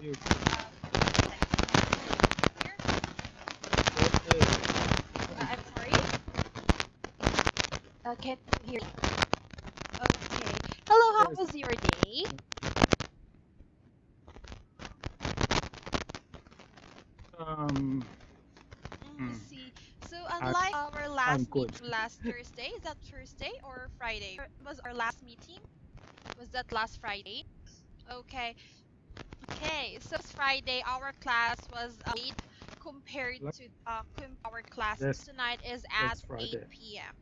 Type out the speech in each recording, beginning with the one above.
you. Here? Okay. I'm sorry. Can you hear me? Okay. Hello, how Yes. was your day? Um. I mm, see. So I, unlike our I'm last good. meeting last Thursday, is that Thursday or Friday? Was our last meeting? Was that last Friday? Okay. Okay. So this Friday, our class was late compared Like, to our class yes. tonight is at Yes. Friday. 8 p.m.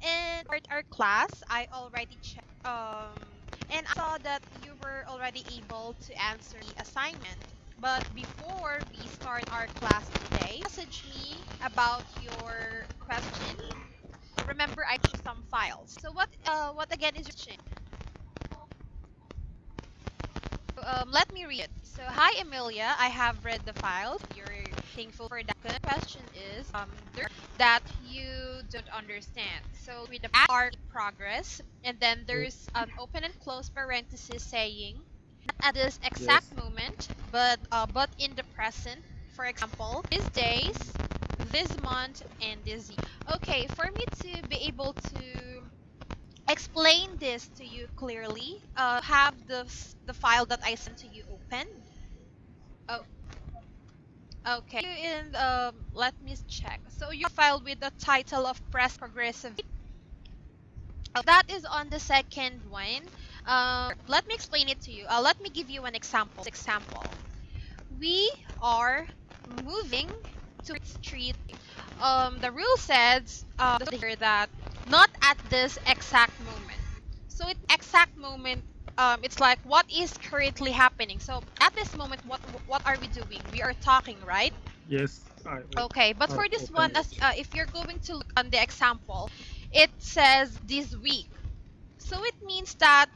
And for our class, I already checked and I saw that you were already able to answer the assignment. But before we start our class today, message me about your question. Remember, I chose some files. So what again is your question? Let me read it. So, hi Emilia, I have read the files. You're thankful for that. The question is there that you don't understand. So, read the are in progress, and then Yes. there's an open and close parenthesis saying not at this Yes. exact moment, but in the present. For example, these days, this month, and this year. Okay, for me to be able to explain this to you clearly, have the file that I sent to you open. Oh, okay. And let me check. So your file with the title of Press Progressive. That is on the second one. Let me explain it to you. Let me give you an example. We are moving to street. The rule says here that not at this exact moment. So it exact moment, it's like what is currently happening. So at this moment, what are we doing? We are talking, right? Yes. Okay, but I for this one, opened as it. if you're going to look on the example, it says this week. So it means that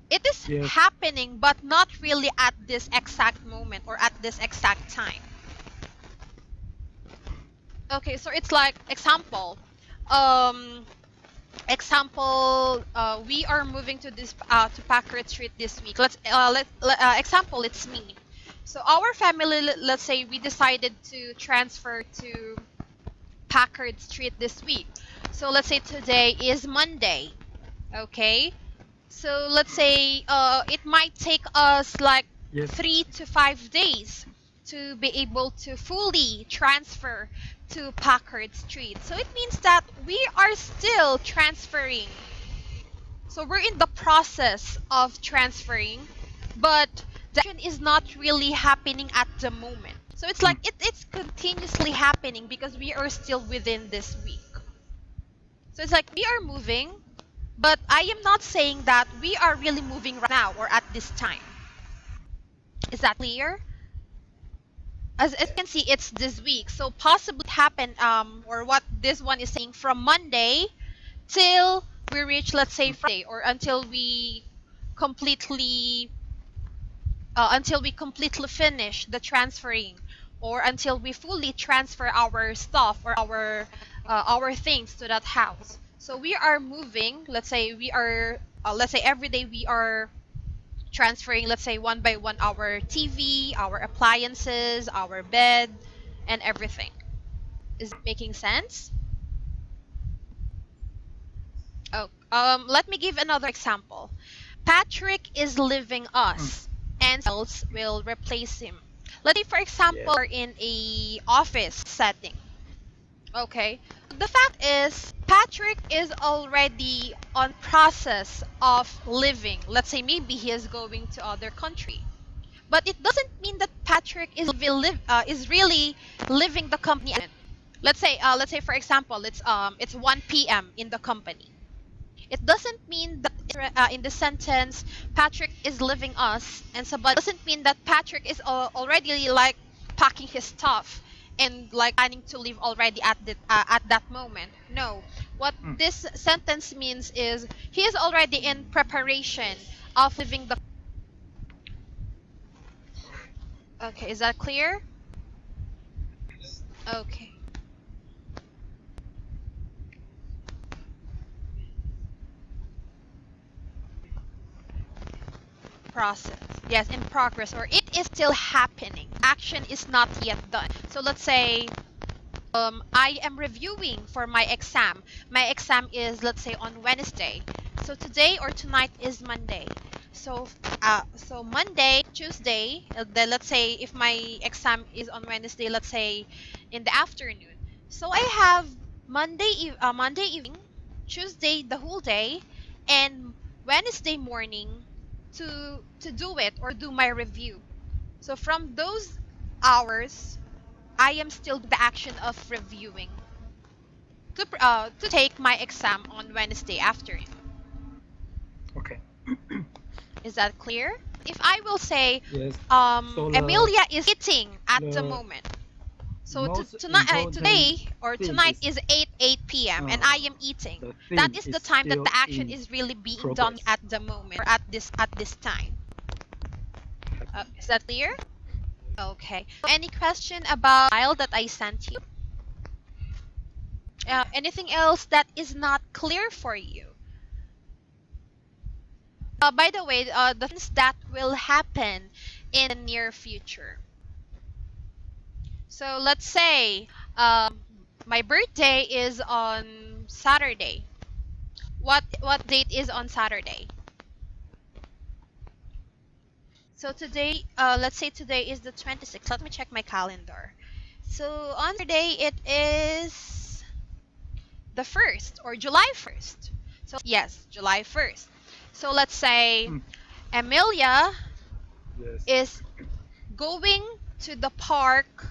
it is Yes. happening, but not really at this exact moment or at this exact time. Okay, so it's like um, we are moving to this to Packard Street this week. Example, it's me. So our family, let's say we decided to transfer to Packard Street this week. So let's say today is Monday. Okay, so let's say it might take us like Yes. 3 to 5 days to be able to fully transfer to Packard Street. So it means that we are still transferring. So we're in the process of transferring, but the action is not really happening at the moment. So it's Mm. like it's continuously happening because we are still within this week. So it's like we are moving, but I am not saying that we are really moving right now or at this time. Is that clear? As you can see, it's this week. So possibly it happened, or what this one is saying from Monday till we reach, let's say, Friday, or completely, until we completely finish the transferring, or until we fully transfer our stuff or our things to that house. So we are moving. Let's say every day we are transferring, let's say one by one, our TV, our appliances, our bed, and everything. Is it making sense? Oh, let me give another example. Patrick is leaving Mm. us, and someone else will replace him. Let's say, for example, Yes. we're in a office setting. Okay. The fact is, Patrick is already on process of living. Let's say maybe he is going to other country. But it doesn't mean that Patrick is really living the company. Let's say for example, it's 1 p.m. in the company. It doesn't mean that in the sentence Patrick is leaving us, and so but it doesn't mean that Patrick is already like packing his stuff and like planning to leave already at that moment. No, what Mm. this sentence means is he is already in preparation of leaving the. Okay, is that clear? Okay. process. Yes, in progress, or it is still happening. Action is not yet done. So let's say I am reviewing for my exam. My exam is, let's say, on Wednesday. So today or tonight is Monday. So Monday, Tuesday, then let's say if my exam is on Wednesday, let's say in the afternoon. So I have Monday evening, Tuesday the whole day, and Wednesday morning to do it or do my review. So from those hours, I am still the action of reviewing to take my exam on Wednesday afternoon. Okay. Is that clear? If I will say, Yes. So Emilia is eating at the the moment. So most tonight, important today or thing tonight is is 8 p.m. and I am eating. the That thing is is the time that still the action in is really being done progress. at the moment or at this time. Is that clear? Okay. Any question about the file that I sent you? Anything else that is not clear for you? By the way, the things that will happen in the near future. So let's say my birthday is on Saturday. What date is on Saturday? So today, let's say today is the 26th. Let me check my calendar. So on Saturday it is the 1st or July 1st. So yes, July 1st. So let's say Mm. Emilia Yes. is going to the park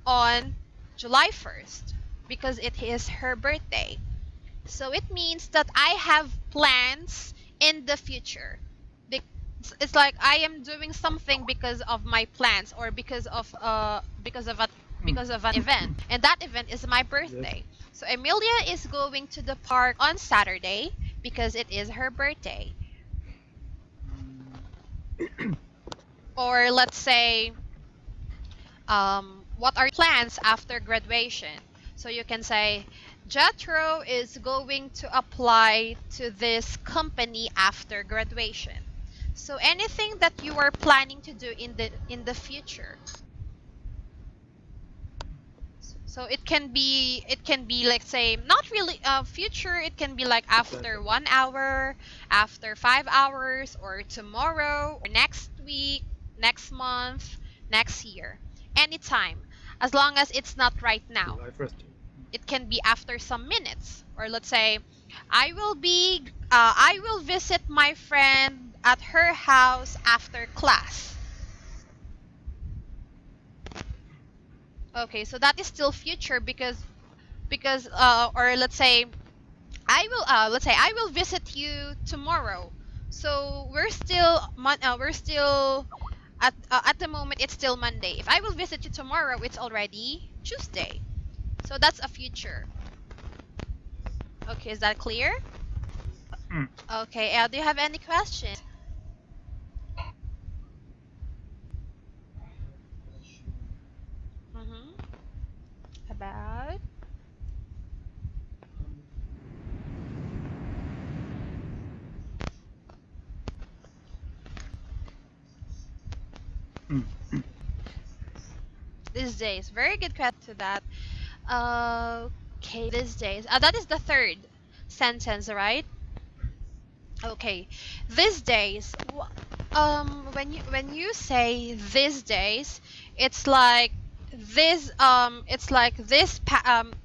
on July 1st because it is her birthday. So it means that I have plans in the future. It's like I am doing something because of my plans or because of an event, and that event is my Yes. birthday. So Emilia is going to the park on Saturday because it is her birthday. Or let's say what are your plans after graduation? So you can say, Jethro is going to apply to this company after graduation. So anything that you are planning to do in the future. So it can be like say not really future. It can be like after 1 hour, after 5 hours, or tomorrow, or next week, next month, next year, anytime, as long as it's not right now. July 1st. It can be after some minutes, or let's say, I will visit my friend at her house after class. Okay, so that is still future because or let's say I will visit you tomorrow. So we're still at the moment it's still Monday. If I will visit you tomorrow, it's already Tuesday. So that's a future. Okay, is that clear? Mm. Okay, do you have any questions? Mm-hmm. About Mm. these days. Very good question to that. Okay, these days. That is the third sentence, right? Okay, these days. When you say these days, it's like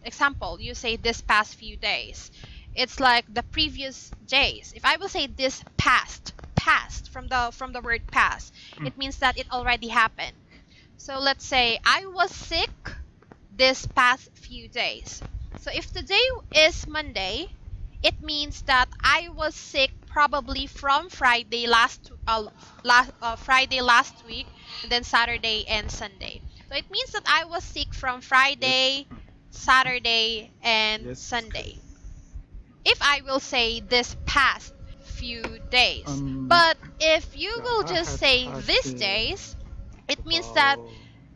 example. You say this past few days. It's like the previous days. If I will say this past from the word past, Mm. it means that it already happened. So let's say I was sick this past few days. So if today is Monday, it means that I was sick probably from Friday last week, and then Saturday and Sunday. So it means that I was sick from Yes. Friday, Mm. Saturday, and Yes. Sunday. If I will say this past few days. Um. But if you Yeah, will I just had say these asked days, it means that about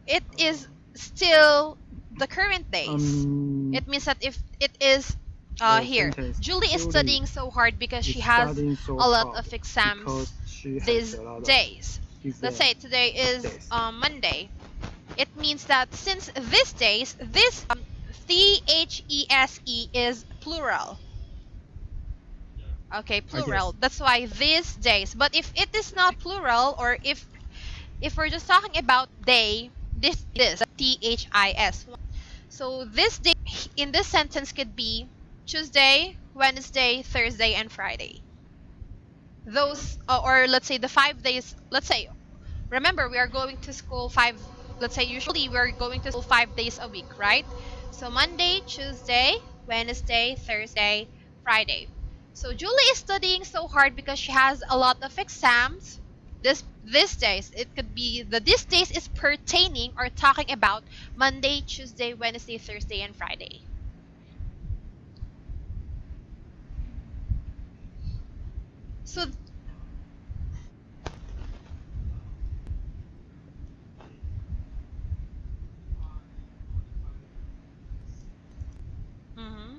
it is still the current days. um It means that if it is The Here. sentence Julie is Julie studying so hard because is she has studying so a lot hard of exams because she has these a lot of days. Let's exams say today these is days. Monday. It means that since these days, this THESE is plural. Okay, Yes. plural. That's why these days. But if it is not plural, or if we're just talking about day, this THIS. So this day in this sentence could be Tuesday, Wednesday, Thursday, and Friday. Those, or let's say the 5 days. Let's say, remember, we are going to school five. Let's say usually we're going to school 5 days a week, right? So Monday, Tuesday, Wednesday, Thursday, Friday. So Julie is studying so hard because she has a lot of exams. This days, it could be the this days is pertaining or talking about Monday, Tuesday, Wednesday, Thursday, and Friday. So, mm-hmm,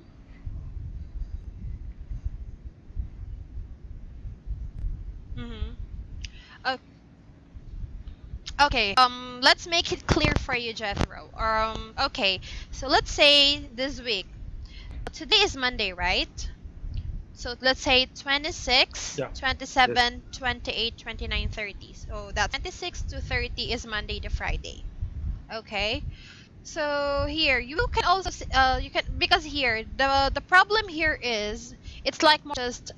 mm-hmm. Okay, let's make it clear for you, Jethro. Okay, so let's say this week. Today is Monday, right? So let's say 26, Yeah. Yes. 27, 28, 29, 30. So that's 26 to 30 is Monday to Friday. Okay. So here you can also you can, because here the problem here is it's like more just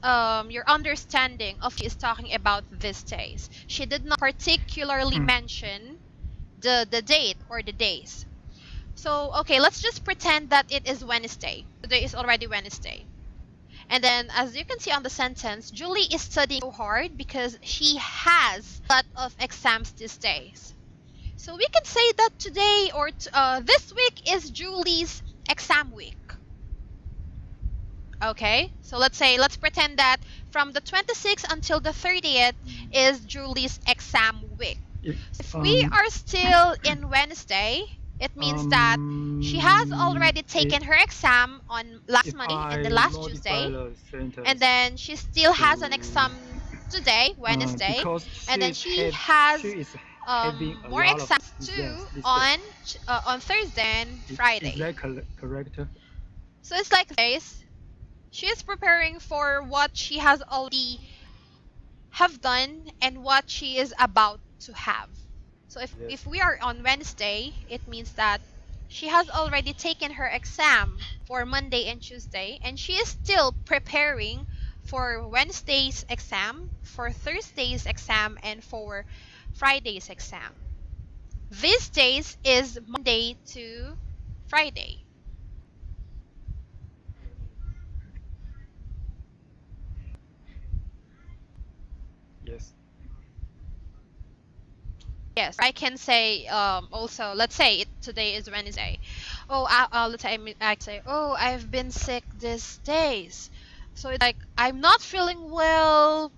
your understanding of is talking about these days. She did not particularly Mm. mention the date or the days. So okay, let's just pretend that it is Wednesday. Today is already Wednesday. And then as you can see on the sentence, Julie is studying so hard because she has a lot of exams these days. So we can say that today or this week is Julie's exam week. Okay, so let's pretend that from the 26th until the 30th is Julie's exam week. If If we are still in Wednesday, it means that she has already if taken her exam on last Monday and the I last modify Tuesday, the and sentence then she still has an to exam today, Wednesday, because and then she has she is having a more lot of exams exams too these days. on Thursday and Is Friday. that correct? So it's like this. She is preparing for what she has already have done and what she is about to have. So Yes. if we are on Wednesday, it means that she has already taken her exam for Monday and Tuesday, and she is still preparing for Wednesday's exam, for Thursday's exam, and for Friday's exam. These days is Monday to Friday. Yes. Yes, I can say also, let's say today is Wednesday. Oh, let's say I say, oh, I've been sick these days. So it's like I'm not feeling well.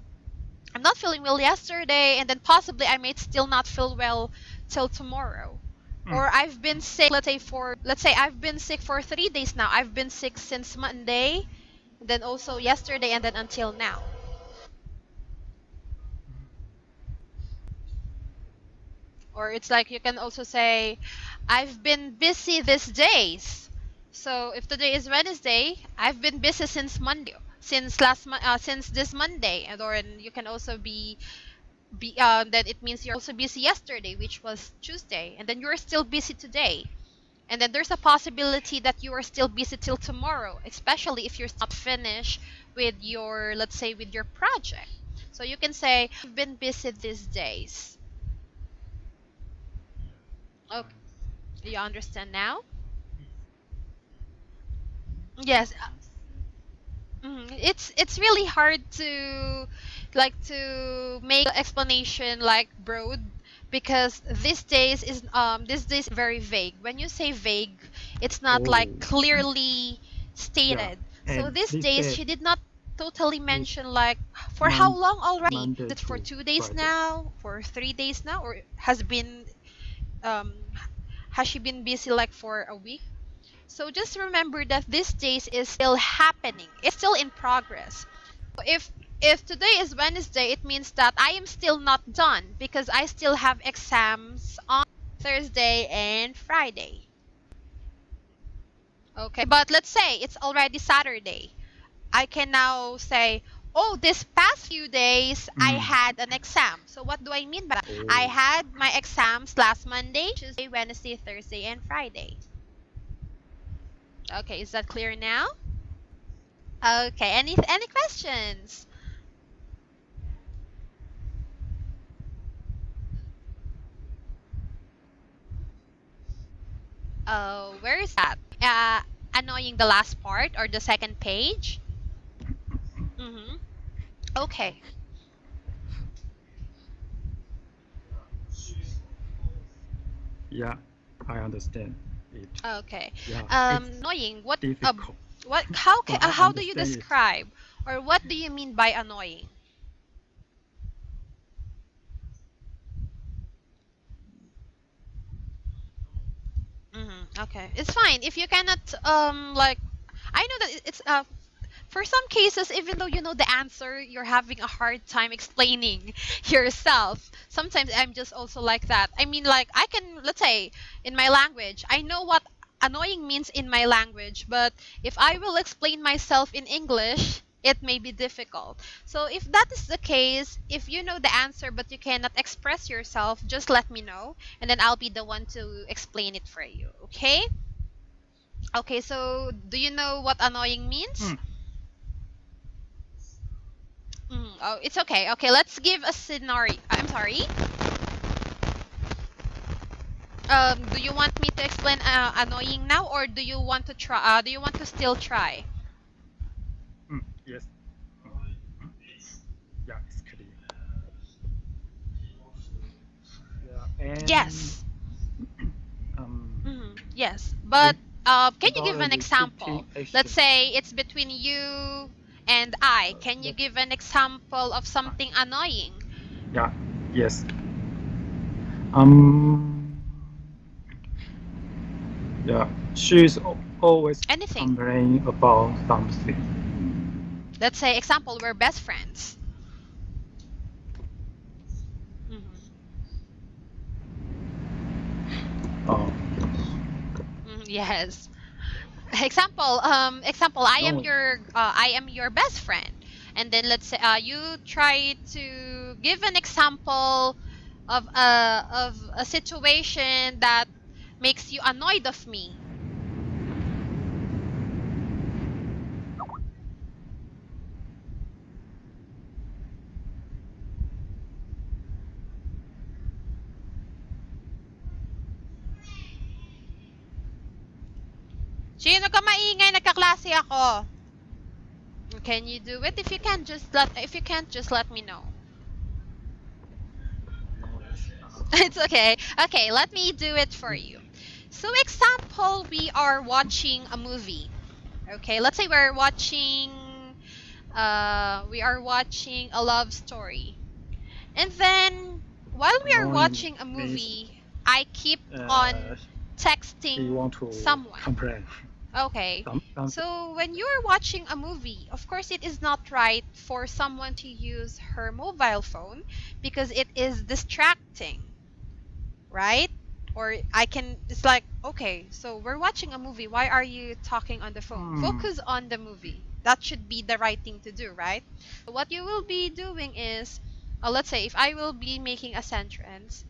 I'm not feeling well yesterday, and then possibly I may still not feel well till tomorrow. Mm. Or I've been sick, let's say I've been sick for 3 days now. I've been sick since Monday, then also yesterday, and then until now. Or it's like you can also say, I've been busy these days. So if today is Wednesday, I've been busy since Monday, since this Monday, and or you can also be then it means you're also busy yesterday, which was Tuesday, and then you're still busy today. And then there's a possibility that you are still busy till tomorrow, especially if you're not finished with your, let's say, with your project. So you can say, I've been busy these days. Okay, you understand now? Yes. It's really hard to make the explanation like broad because these days very vague. When you say vague, it's not like Oh. clearly Yeah. stated. So And these this days day she did not totally is mention like for how long already. Monday Is it for to 2 days Friday. now? For 3 days now? Or um has she been busy like for a week? So just remember that these days is still happening. It's still in progress. If if today is Wednesday, it means that I am still not done because I still have exams on Thursday and Friday. Okay, but let's say it's already Saturday. I can now say, oh, this past few days I had an exam. So what do I mean by that? I had my exams last Monday, Tuesday, Wednesday, Thursday, and Friday. Okay, is that clear now? Okay, any questions? Where is that? Annoying the last part or the second page? Mm-hmm. Okay. Yeah, I understand it. Okay. Yeah, it's Annoying. difficult, but I How do you understand it. describe or what do you mean by annoying? Okay, it's fine if you cannot like. I know that it's for some cases, even though you know the answer, you're having a hard time explaining yourself. Sometimes I'm just also like that. I mean, like I can, let's say, in my language, I know what annoying means in my language, but if I will explain myself in English, it may be difficult. So if that is the case, if you know the answer but you cannot express yourself, just let me know, and then I'll be the one to explain it for you. Okay? Okay, so do you know what annoying means? Mm, Oh, it's okay. Okay, let's give a scenario. I'm sorry. Do you want me to explain annoying now, or do you want to try? Do you want to still try? yes. Mm, yeah, it's clear. Yeah, and Yes. um, Yes, but re- can you about give a an example? repeating Let's action. say it's between you and I. Can you That give an example of fine. something annoying? Yeah, yes. Um, yeah, she's always Anything. complaining about something. Let's say example, we're best friends. Mhm. Um, Yes. Example, no, I am your best friend, and then let's say you try to give an example of a situation that makes you annoyed of me. Sino ka maingay? Nagkaklase ako. Can you do it? If you can't, just let me know. no, It's okay. Okay, let me do it for you. So example, we are watching a movie. Okay, let's say we are watching a love story. And then while we are annoying watching a means movie, I keep uh, on he texting want to someone. complain Okay. something. So when you are watching a movie, of course it is not right for someone to use her mobile phone because it is distracting, right? Or it's like, okay, so we're watching a movie. Why are you talking on the phone? Hmm. Focus on the movie. That should be the right thing to do, right? So what you will be doing is, let's say if I will be making a sentence,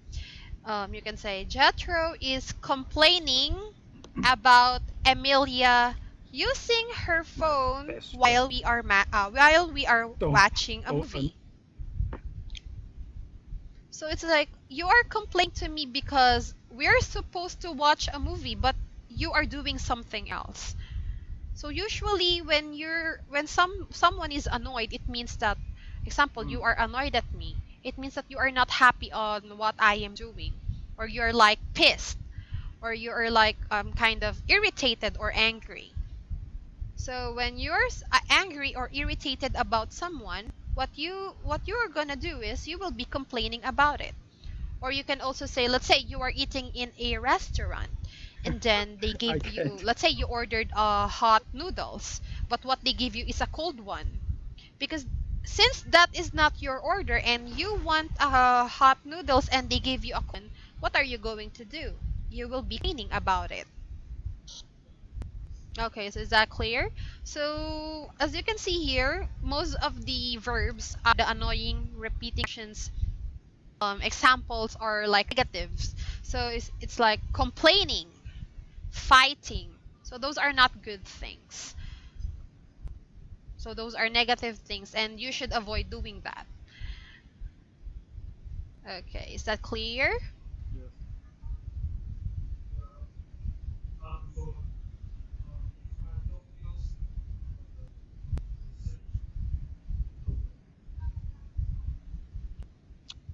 you can say Jethro is complaining about Emilia using her My phone best friend. while we are Don't. watching a Oh, movie. So it's like you are complaining to me because we're supposed to watch a movie, but you are doing something else. So usually when someone is annoyed, it means that, example, hmm. you are annoyed at me. It means that you are not happy on what I am doing, or you're like pissed, or you are like kind of irritated or angry. So when you're angry or irritated about someone, what you are gonna do is you will be complaining about it. Or you can also say, let's say you are eating in a restaurant, and then they I give you, can't. let's say you ordered hot noodles, but what they give you is a cold one. Because since that is not your order and you want hot noodles and they give you a cold one, what are you going to do? You will be complaining about it. Okay, so is that clear? So, as you can see here, most of the verbs are the annoying repeating actions. Examples are like negatives. So it's like complaining, fighting. So those are not good things. So those are negative things, and you should avoid doing that. Okay, is that clear? Yes.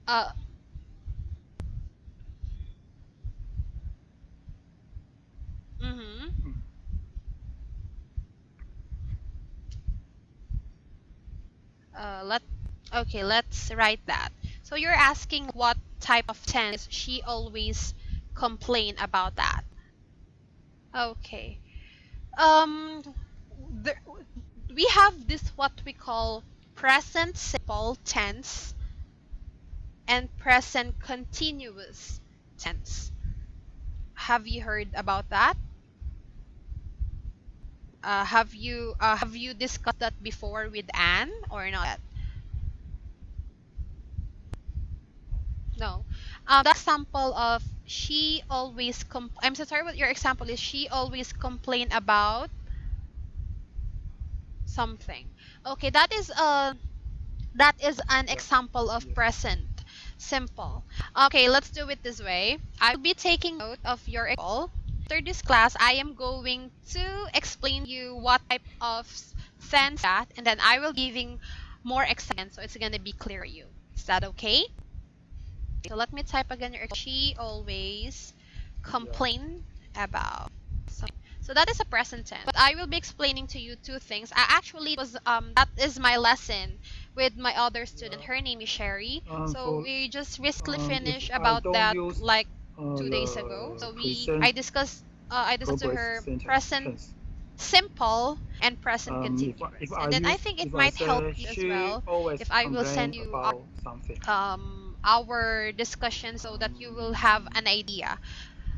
Uh, mm-hmm. Mm. Let Okay, let's write that. So you're asking what type of tense she always complain about that. Okay. Um, there, we have this what we call present simple tense and present continuous tense. Have you heard about that? Have you discussed that before with Anne or not? No. The example of she always I'm so sorry what your example is. She always complain about something. Okay, that is an Yeah. example of Yes. present simple. Okay, let's do it this way. I will be taking note of your example. After this class, I am going to explain you what type of sense that, and then I will giving more examples, so it's gonna be clear to you. Is that okay? So let me type again your she always Yeah. complain about something. So that is a present tense. But I will be explaining to you two things. I actually was that is my lesson with my other student. Yeah. Her name is Sherry. So For we just recently if finished I about don't that use like 2 days ago. the So present I discussed to progress her sentence present tense. simple and present If continuous. I And then I use think it if I might help say you as she well always if I will send complain you about something. our discussion so that you will Um, have an idea.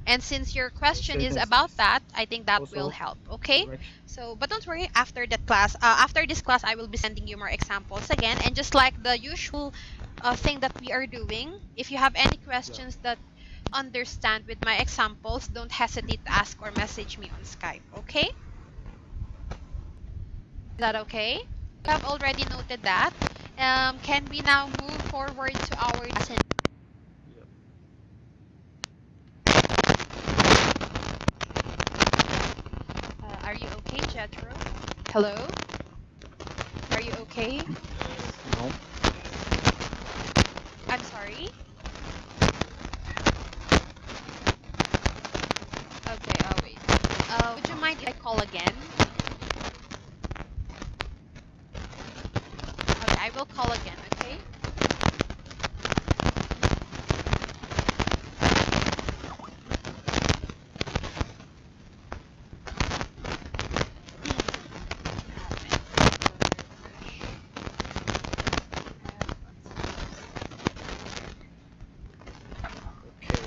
And since your question is Sentence about is that, I think that will also help. Okay? correct. So, but don't worry. After this class, I will be sending you more examples again. And just like the usual thing that we are doing, if you have any Yeah. questions that understand with my examples, don't hesitate to ask or message me on Skype. Okay? Is that okay? You have already noted that. Can we now move forward to our lesson? Yeah. Are you okay, Jethro? Hello? Are you okay? No. I'm sorry. Okay, I'll wait. Would you mind if I call again? Okay, I will call again, okay? Okay.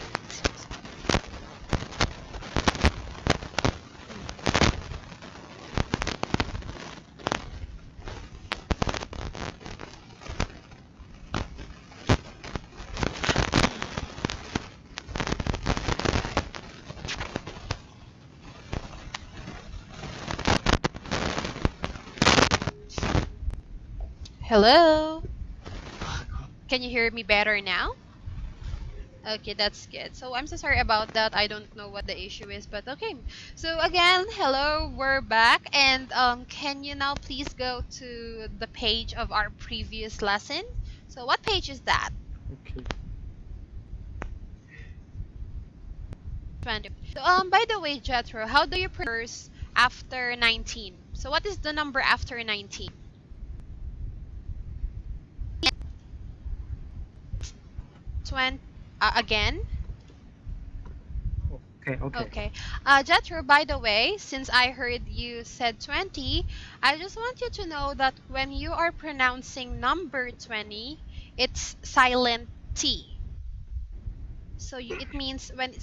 Hello? Can you hear me better now? Okay, that's good. So I'm so sorry about that. I don't know what the issue is, but okay. So again, hello, we're back. And can you now please go to the page of our previous lesson? So what page is that? Okay. 20. So by the way, Jethro, how do you pronounce after 19? So what is the number after 19? 20 again? Okay, okay. Okay. Jethro, by the way, since I heard you said 20, I just want you to know that when you are pronouncing number 20, it's silent T. So it means when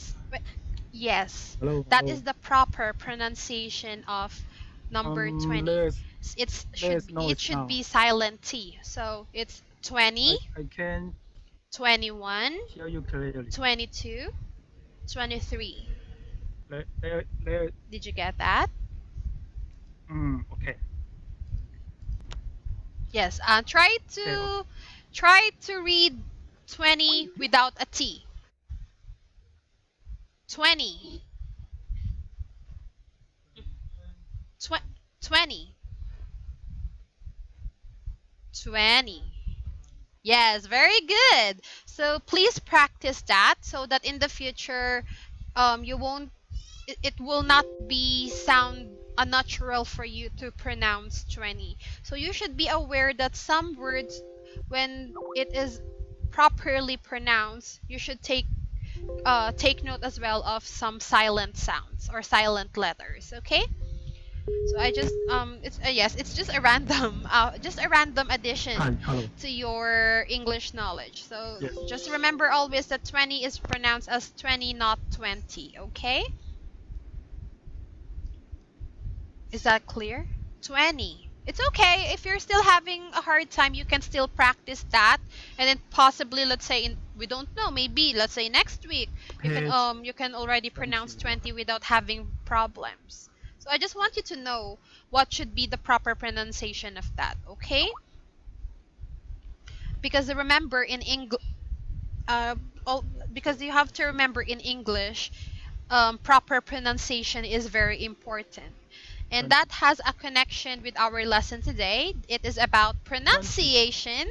yes, Hello, that hello. is the proper pronunciation of number 20. Let's know It it should now. be silent T. So it's 20, I can 21, hear you clearly. 22, 23. Let, Did you get that? okay, Yes. okay, okay. Try to read 20 without a T. 20. Tw- 20. 20. Yes, very good. So please practice that so that in the future you won't it will not be sound unnatural for you to pronounce 20. So you should be aware that some words when it is properly pronounced, you should take note as well of some silent sounds or silent letters, okay? So I just it's yes, it's just a random addition Hi, hello. to your English knowledge. So Yes. just remember always that 20 is pronounced as 20, not 20, okay? Is that clear? 20. It's okay if you're still having a hard time, you can still practice that, and then possibly let's say we don't know, maybe let's say next week Page you can already pronounce 21. 20 without having problems. So I just want you to know what should be the proper pronunciation of that, okay? Because remember in English uh, because you have to remember in English, proper pronunciation is very important. And 20. that has a connection with our lesson today. It is about 20. pronunciation,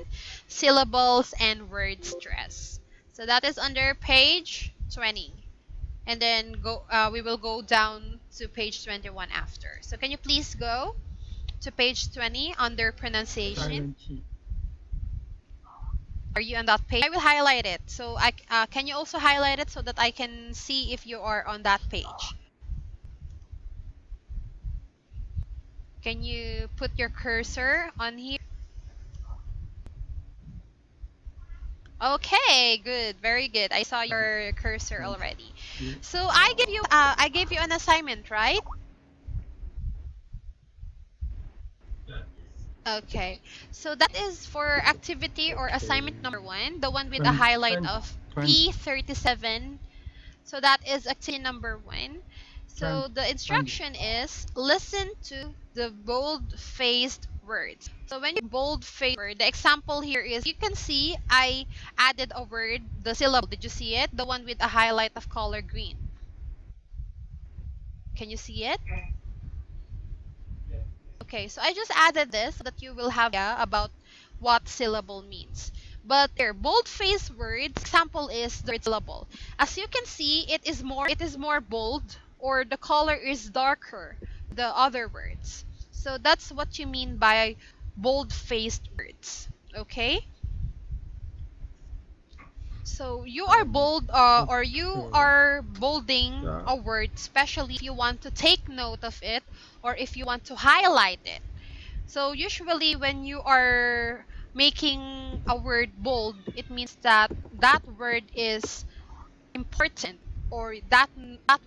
syllables, and word stress. So that is under page 20. And then we will go down to page 21 after. So can you please go to page 20 under pronunciation? Silent T. Are you on that page? I will highlight it. So can you also highlight it so that I can see if you are on that page? Can you put your cursor on here? Okay, good, very good. I saw your cursor Thank already. you. So I gave you an assignment, right? Okay. So that is for activity or assignment Okay. number 1, the one with a 20, highlight 20, of 20, P37. So that is activity number 1. 20, So the 20. instruction is listen to the bold-faced words. So when you bold-faced word, the example here is you can see I added a word, the syllable. Did you see it? The one with a highlight of color green. Can you see it? Okay, so I just added this so that you will have idea about what syllable means. But there, bold-faced words, example is the word syllable. As you can see, it is more bold or the color is darker the other words. So that's what you mean by bold-faced words. Okay? So you are bold or you Okay. are bolding Yeah. a word, especially if you want to take note of it or if you want to highlight it. So usually when you are making a word bold, it means that that word is important or that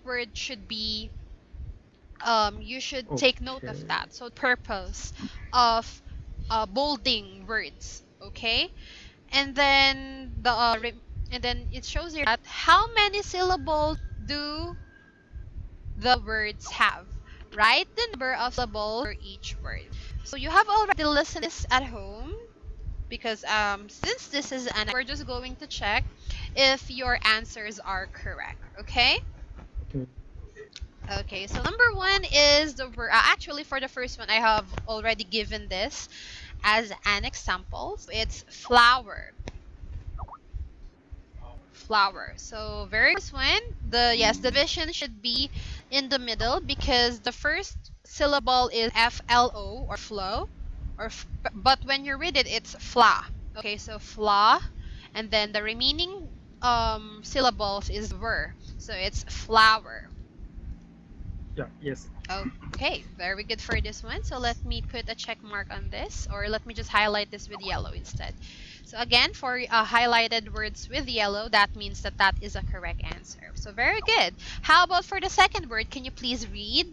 word should be you should take note of Okay. that. So purpose of bolding words, okay? And then and then it shows here that how many syllables do the words have. Write the number of syllables for each word. So you have already listened to this at home because since this is an we're just going to check if your answers are correct. Okay? Okay. Okay, so number 1 is the word. Actually, for the first one, I have already given this as an example. So it's flower. Flower. So very first one, the division should be in the middle because the first syllable is FLO or flow, but when you read it, it's fla. Okay, so fla, and then the remaining syllables is were. So it's flower. Yeah. Yes. Okay, very good for this one. So let me put a check mark on this, or let me just highlight this with yellow instead. So again, for highlighted words with yellow, that means that that is a correct answer. So very good. How about for the second word? Can you please read?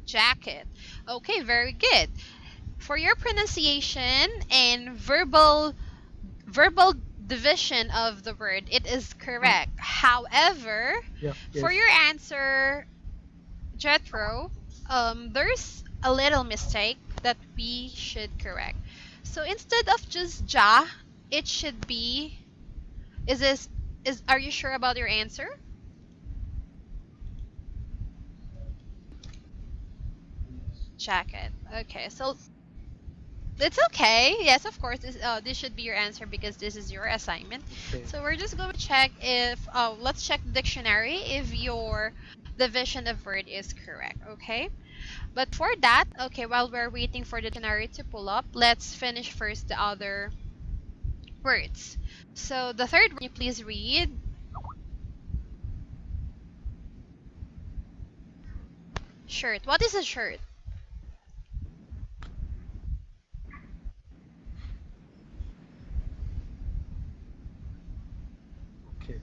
Jacket. Okay, very good. For your pronunciation and verbal division of the word, it is correct. However, Yeah. for Yes. your answer, Jethro, there's a little mistake that we should correct. So instead of just ja, it should be. Is this is? Are you sure about your answer? Jacket. Okay, so it's okay. Yes, of course. This should be your answer because this is your assignment. Okay. So we're just going to check if. Let's check the dictionary if your division of word is correct. Okay. But for that, okay, while we're waiting for the dictionary to pull up, let's finish first the other words. So the third word, can you please read? Shirt. What is a shirt? Okay.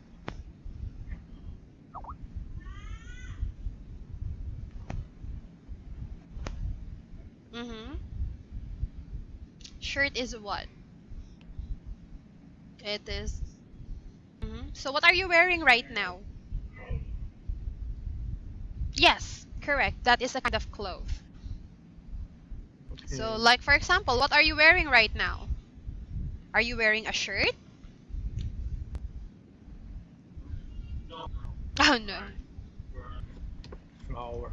Mm-hmm. Shirt is what? It is. Mm-hmm. So what are you wearing right now? Yes, correct. That is a kind of cloth. So, Okay. like for example, what are you wearing right now? Are you wearing a shirt? Oh no. Flower.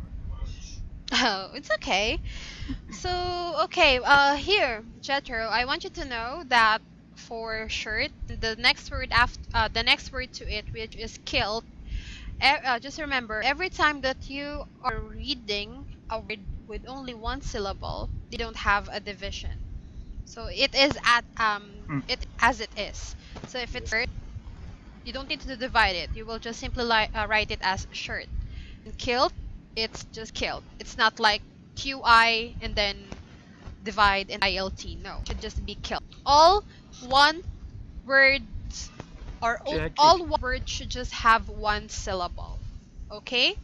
Oh, it's okay. So, okay, here, Jethro, I want you to know that for shirt, the next word to it, which is kilt, just remember, every time that you are reading a word with only one syllable, they don't have a division. So it is Mm. it as it is. So if it's Yes. shirt, you don't need to divide it. You will just simply write it as shirt. And kilt, it's just kilt. It's not like QI and then divide and ILT. No, it should just be kilt. All one words or Jacket. all one word should just have one syllable. Okay?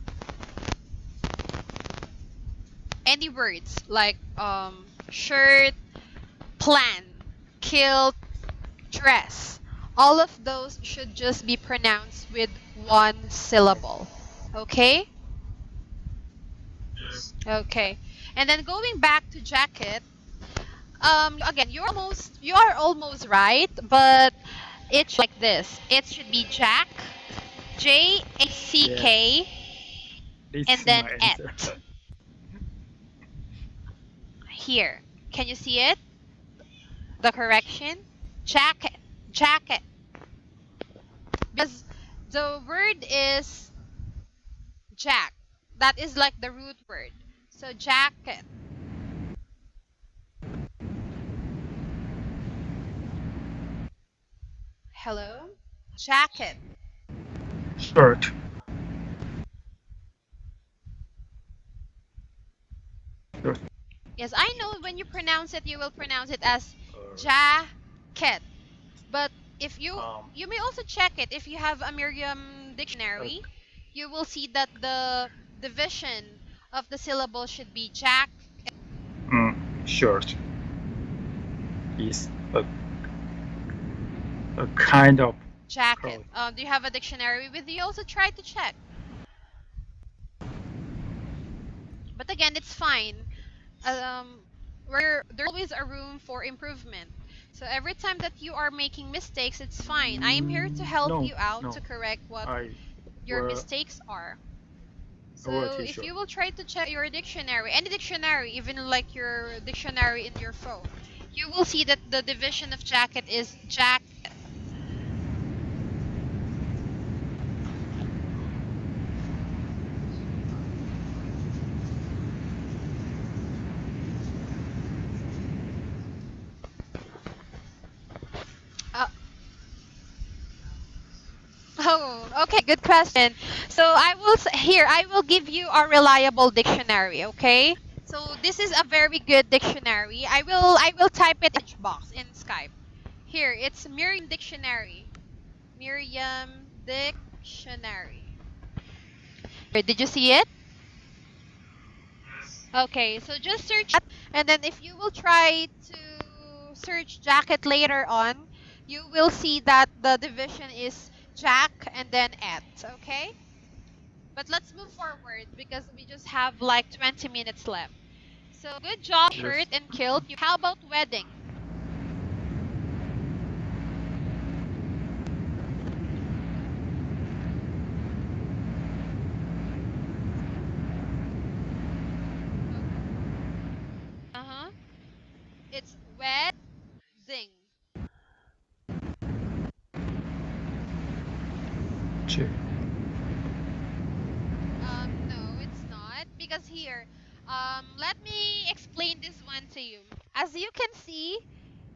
Any words like shirt, plan, kilt, dress. All of those should just be pronounced with one syllable. Okay? Yes. Okay. And then going back to jacket, again, you are almost right, but it should be like this. It should be Jack, Yeah. JACK, This and is then my answer. et. Here. Can you see it? The correction? Jacket. Jacket. Because the word is Jack. That is like the root word. So jacket. Hello? Jacket. Shirt. Shirt. Yes, I know when you pronounce it, you will pronounce it as Uh, jacket. But if you um. you may also check it if you have a Merriam Uh, dictionary, you will see that the division of the syllable should be jack Shirt is a kind of jacket. cloth. Do you have a dictionary with you? Also try to check. But again, it's fine. Where there's always a room for improvement. So every time that you are making mistakes, it's fine. I am here to help No. you out No. to correct what I your wear mistakes are. I wear a So if t-shirt. you will try to check your dictionary, any dictionary, even like your dictionary in your phone, you will see that the division of jacket is jack. Okay, good question. So I will give you a reliable dictionary, okay? So this is a very good dictionary. I will type it in the box in Skype. Here, it's Merriam Dictionary. Merriam Dictionary. Here, did you see it? Okay, so just search that, and then if you will try to search jacket later on, you will see that the division is jack and then et, okay? But let's move forward because we just have like 20 minutes left. So good job, Yes. shirt and kilt. How about wedding? Uh-huh. It's wedding. Check. No, it's not. Because here, let me explain this one to you. As you can see,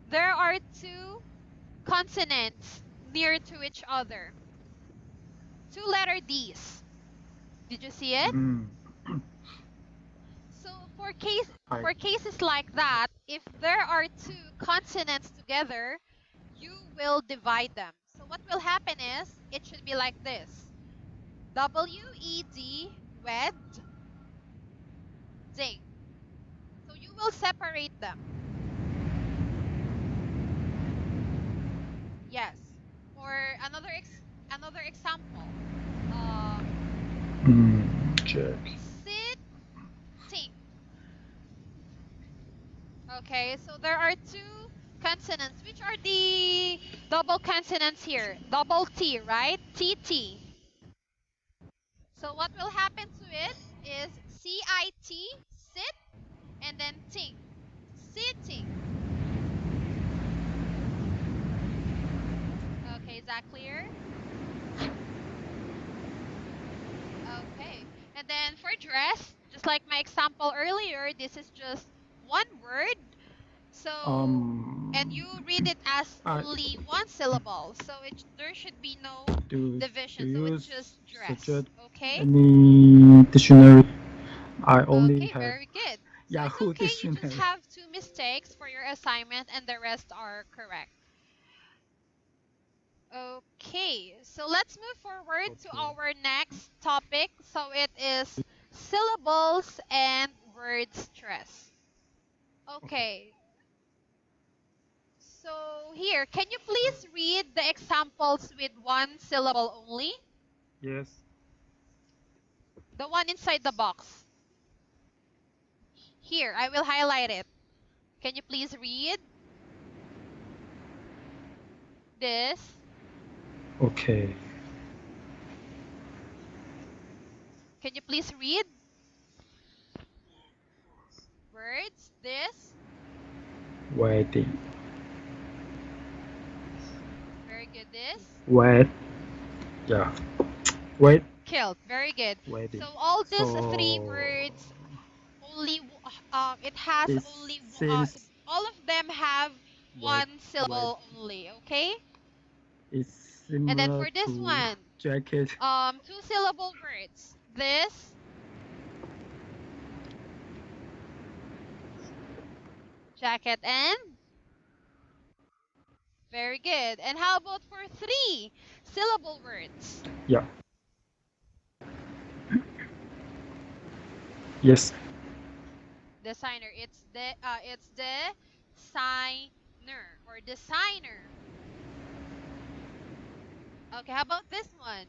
there are two consonants near to each other. Two letter D's. Did you see it? Mm, So I. for cases like that, if there are two consonants together, you will divide them. So what will happen is it should be like this. W-E-D, wed, ding. So you will separate them. Yes. Or another example. Um, Check. sitting. Okay, so there are two consonants. Which are the double consonants here? Double T, right? TT. So what will happen to it is CIT, sit, and then ting, sitting. Okay, is that clear? Okay. And then for dress, just like my example earlier, this is just one word. So, and you read it as I only one syllable. So there should be no do division. So you it's just dress. suggest Okay? any dictionary? I only Okay, have very good. So it's Yahoo okay. You just dictionary. have two mistakes for your assignment and the rest are correct. Okay, so let's move forward to Okay. our next topic. So it is syllables and word stress. Okay. Okay, so here, can you please read the examples with one syllable only? Yes. The one inside the box. Here, I will highlight it. Can you please read this? Okay. Can you please read words? This? Wedding. Very good. This? Wed. Yeah. Wed. Kilt. Very good. Wedding. So all these three So words only it has it only seems all of them have wed. one Wed. syllable only, okay? It's And then similar for this to one, jacket. two syllable words. This, jacket, and very good. And how about for three syllable words? Yeah. Yes. Designer. It's the signer or designer. Okay, how about this one?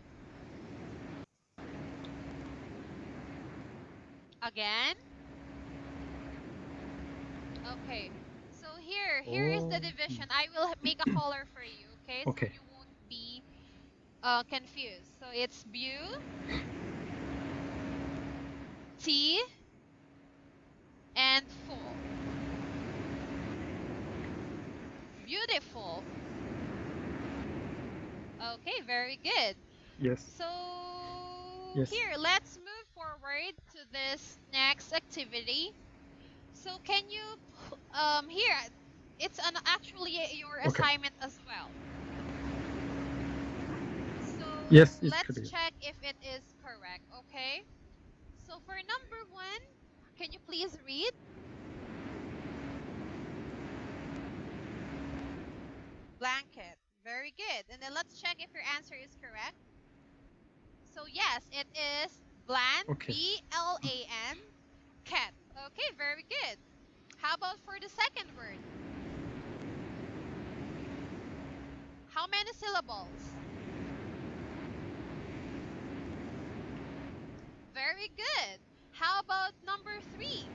Again? Okay. So here is the Oh. division. I will make a color for you, okay? So Okay. you won't be confused. So it's T and full. Beautiful. Okay, very good. Yes. So Yes. here, let's move forward to this next activity. So can you here it's actually your Okay. assignment as well. So Yes, it's Let's clear. check if it is correct, okay? So for number one, can you please read? Blanket. Very good. And then let's check if your answer is correct. So yes, it is bland, Okay. B-L-A-N, cat. Okay, very good. How about for the second word? How many syllables? Very good. How about number three?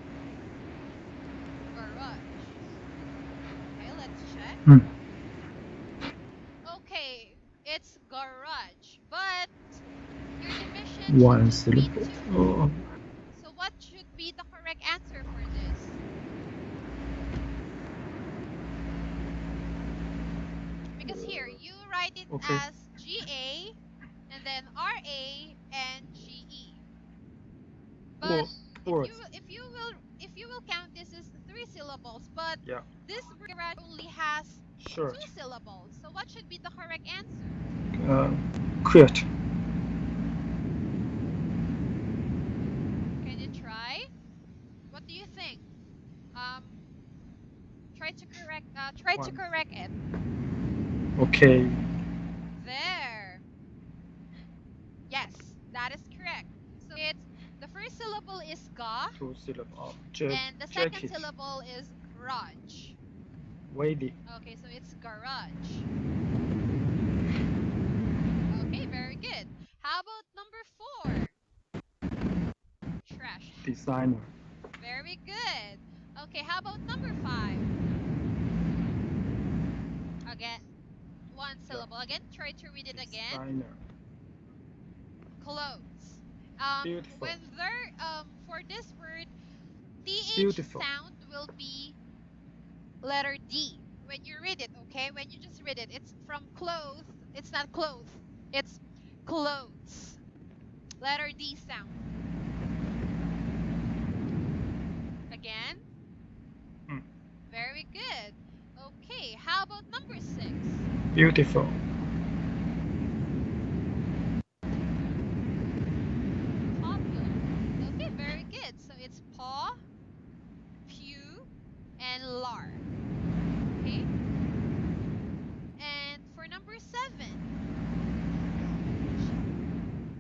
Garage. Okay, let's check. Hmm. Okay, it's garage, but your division should One just be syllable. two. Oh, So what should be the correct answer for this? Because here you write it okay. as GA and then RA and GE. But Four words. if you will count this as three syllables, but Yeah. this word garage only has two Shirt. syllables. So what should be the correct answer? Uh, quit. Can you try? What do you think? Um, try to One. correct it. Okay. There. Yes, that is correct. So it's the first syllable is ga Two syllable. and the second Jacket. syllable is raj. Waiting. Okay, so it's garage. Okay, very good. How about number four? Trash. Designer. Very good. Okay, how about number five? Again, one Yeah. syllable. Again, try to read it again. Designer. Clothes. Beautiful. When there for this word, th Beautiful. sound will be letter D when you read it, okay? When you just read it, it's from clothes. It's not clothes. It's clothes. Letter D sound. Again, Hmm. very good. Okay, how about number six? Beautiful. Popular. Okay, very good. So it's paw, pew, and lar. Okay? And for number seven,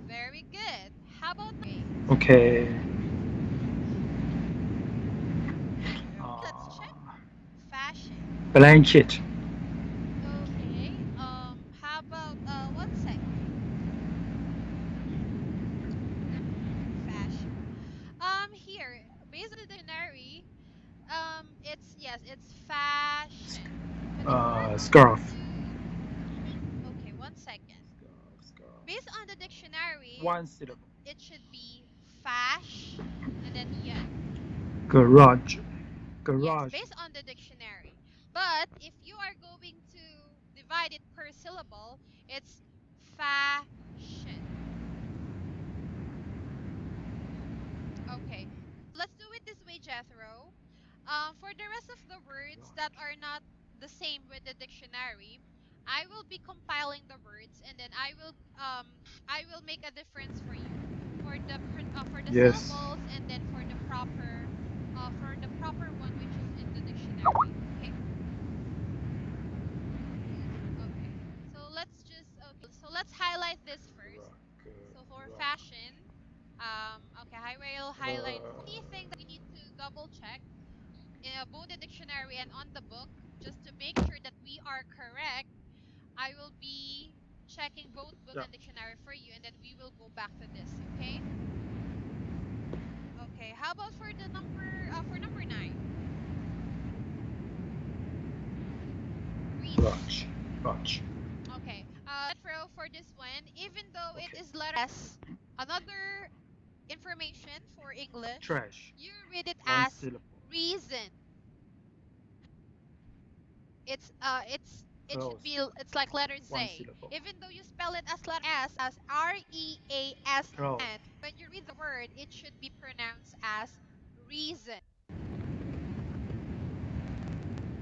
very good. How about number eight? Okay. Let's check. Fashion. Blanket. Okay. How about 1 second? Fashion. Here, based on the dictionary, it's yes, it's fashion. But in order for you Scarf. okay, 1 second. Scarf. Based on the dictionary, One syllable. it should be fash and then yun. Garage. Yes, Garage. based on the dictionary. But if you are going to divide it per syllable, it's fashion. Okay, let's do it this way, Jethro. For the rest of the words that Garage. are not the same with the dictionary, I will be compiling the words and then I will make a difference for you for the Yes. syllables and then for the proper one which is in the dictionary. Okay. Okay. So let's highlight this first. So for fashion, okay, I will highlight only thing that we need to double check in both the dictionary and on the book, just to make sure that we are correct. I will be checking both book Yeah. and dictionary for you, and then we will go back to this. Okay? Okay. How about for number nine? Reason. Garage. Garage. Okay. Jethro, for this one, even though it Okay. is letter S, another information for English, Trash. you read it One as syllable. reason. It should Close. be it's like letter One Z. syllable. Even though you spell it as letter S as REAS, Close. when you read the word, it should be pronounced as reason.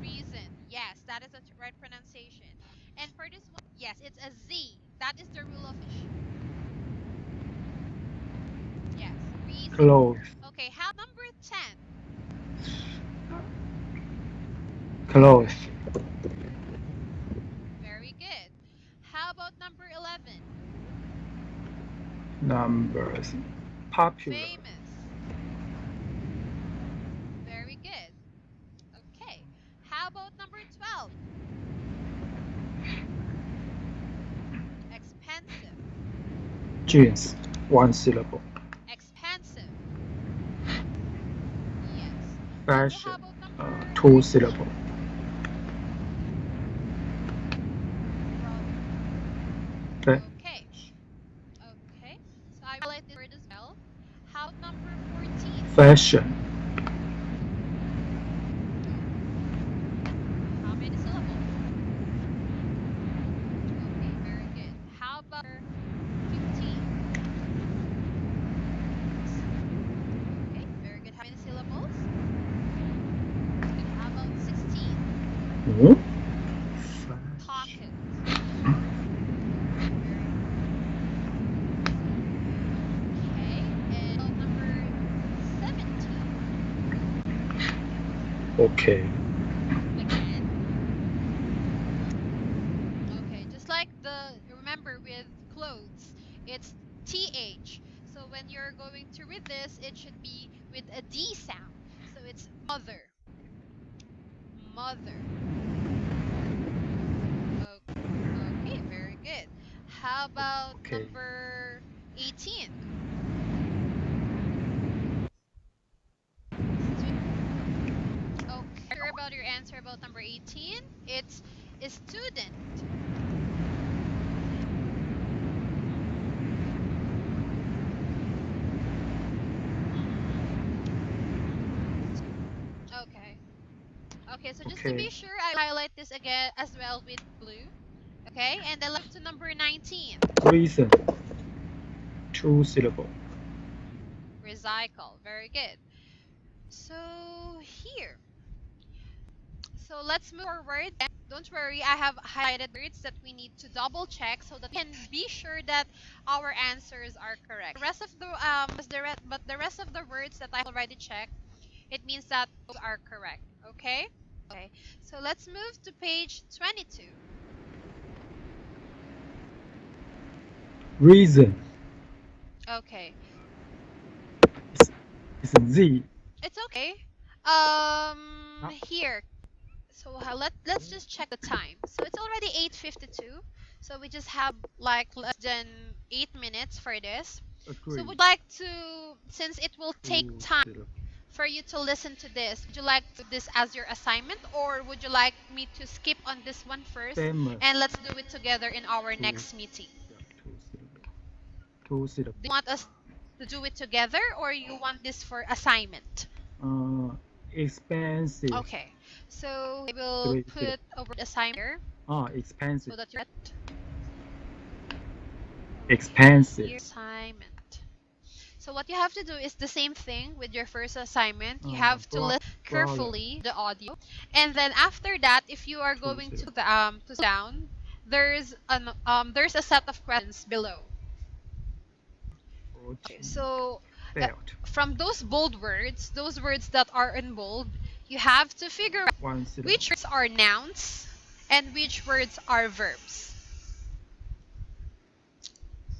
Reason. Yes, that is the right pronunciation. And for this one, yes, it's a Z. That is the rule of English. Yes, reason. Close. Okay, how number 10? Close. Very good. How about number 11? Numbers. Popular. Famous. Very good. Okay. How about number 12? Expensive. Jeans. One syllable. Expensive. Yes. Okay, how Fashion. about number Two 13? syllable. Fa- Okay. Okay. So I highlight this word as well. How about number 14? Fashion. How many syllables? Okay, very good. How about 15? Okay, very good. How many syllables? Good. How about 16? Hmm? Pocket. Okay, and about number 17? Okay. Again. Okay, just like remember with clothes, it's TH. So when you're going to read this, it should be with a D sound. So it's mother. Mother. Okay, very good. How about Okay. number 18? Okay, sure about your answer about number 18? It's a student. Okay. Okay, so just to Okay. be sure, I highlight this again as well with blue. Okay, and then left to number 19. Reason. Two syllable. Recycle. Very good. So here. So let's move forward. Don't worry, I have highlighted words that we need to double check so that we can be sure that our answers are correct. The rest of the rest of the words that I already checked, it means that those are correct. Okay? Okay. So let's move to page 22. Reason. Okay. It's Z. It's okay. Huh? Here. So let's just check the time. So it's already 8:52. So we just have like less than 8 minutes for this. So Agree. would you like to, since it will take Two time syllable. for you to listen to this, would you like to do this as your assignment, or would you like me to skip on this one first Famous. and let's do it together in our Two. next meeting? Yeah, two syllable. Two syllable. Do you want us to do it together or you want this for assignment? Uh, expensive. Okay, so I will Three syllable. put over the assignment here Expensive. so that you're at Expensive. here assignment. So what you have to do is the same thing with your first assignment. You have to listen carefully the audio, and then after that, if you are going to down, there's a set of questions below. Okay, so uh, Belt. from those bold words, those words that are in bold, you have to figure out One syllable. which words are nouns and which words are verbs.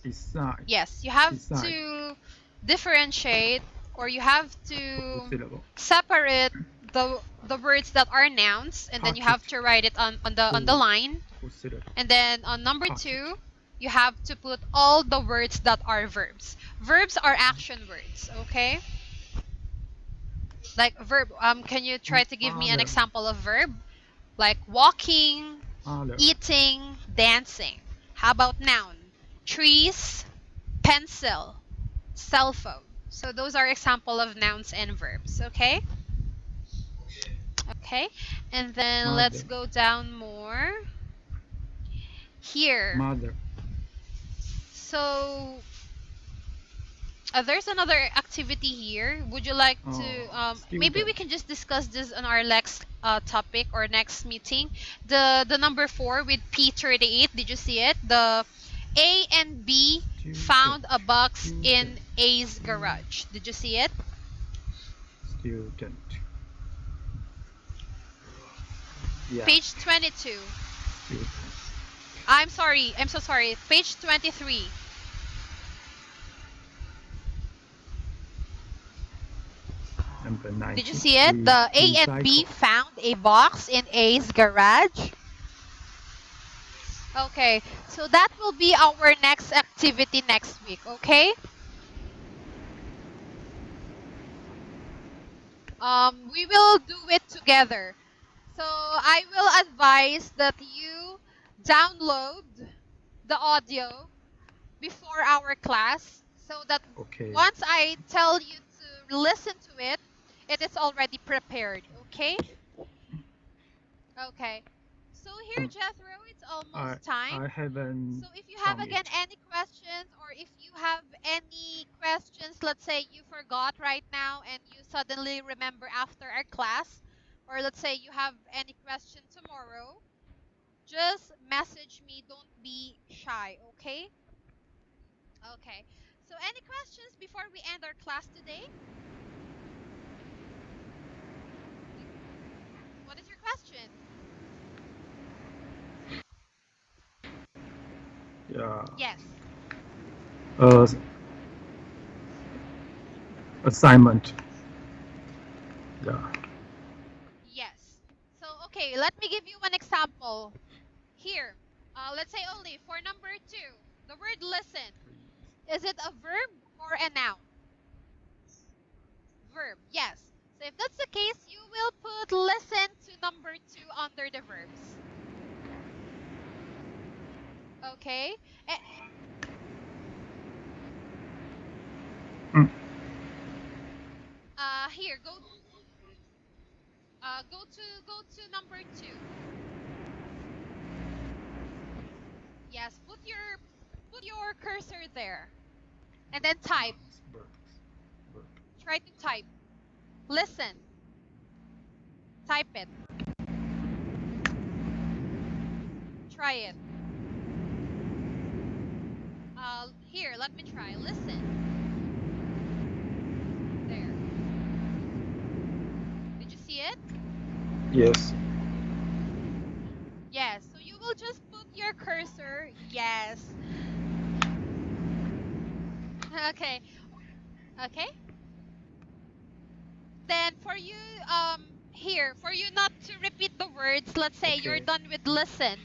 Decide. Yes, you have Decide. to differentiate, or you have Two to syllable. separate the words that are nouns, and then you have to write it on the line. Two syllable. And then on number Pocket. 2, you have to put all the words that are verbs. Verbs are action words, okay? Like verb, can you try to give me an Father. example of verb? Like walking, Father. eating, dancing. How about noun? Trees, pencil, cell phone. So those are example of nouns and verbs, okay? Okay, and then Mother. let's go down more. Here. Mother. So there's another activity here. Would you like to maybe we can just discuss this on our topic or next meeting. The number 4 with P38. Did you see it? The A and B Student. found a box Student. in A's garage. Did you see it? Student. Yeah. Page 22. Student. I'm sorry. I'm so sorry. Page 23. Number 19. Did you see it? The A and B Recycle. found a box in A's garage. Okay, so that will be our next activity next week, okay? We will do it together. So I will advise that you download the audio before our class so that Okay. once I tell you to listen to it, it is already prepared, okay? Okay. So here, Jethro, it's almost time. I haven't So if you have found again it. any questions, or if you have any questions, let's say you forgot right now and you suddenly remember after our class, or let's say you have any question tomorrow, just message me. Don't be shy, okay? Okay. So any questions before we end our class today? What is your question? Yeah. Yes. Uh, assignment. Yeah. Yes. So okay, let me give you one example. Here, let's say only for number 2, the word listen. Is it a verb or a noun? Verb, yes. So if that's the case, you will put listen to number 2 under the verbs. Okay? Eh, Mm. Here, go to number 2. Yes, put your cursor there. And then type. Verbs. Try to type. Listen. Type it. Try it. Here, let me try. Listen. There. Did you see it? Yes. Yes. So you will just put your cursor. Yes. Okay. Okay. Then for you, here, for you not to repeat the words, let's say you're Okay. done with listen,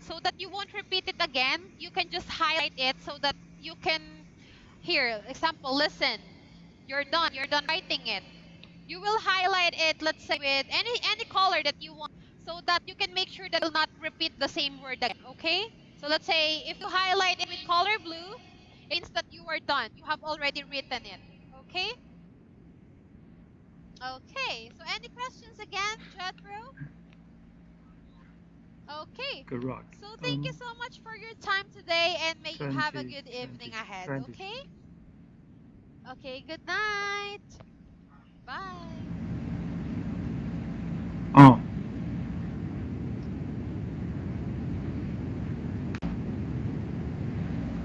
so that you won't repeat it again, you can just highlight it so that you can, here, example, listen. You're done writing it. You will highlight it, let's say with any color that you want, so that you can make sure that it will not repeat the same word again, okay? So let's say if you highlight it with color blue, it means that you are done. You have already written it. Okay? Okay. So any questions again, Jethro? Okay. Correct. So thank you so much for your time today, and may you have a 20, good evening 20, ahead, 20. okay? Okay, good night. Bye. Oh,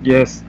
yes.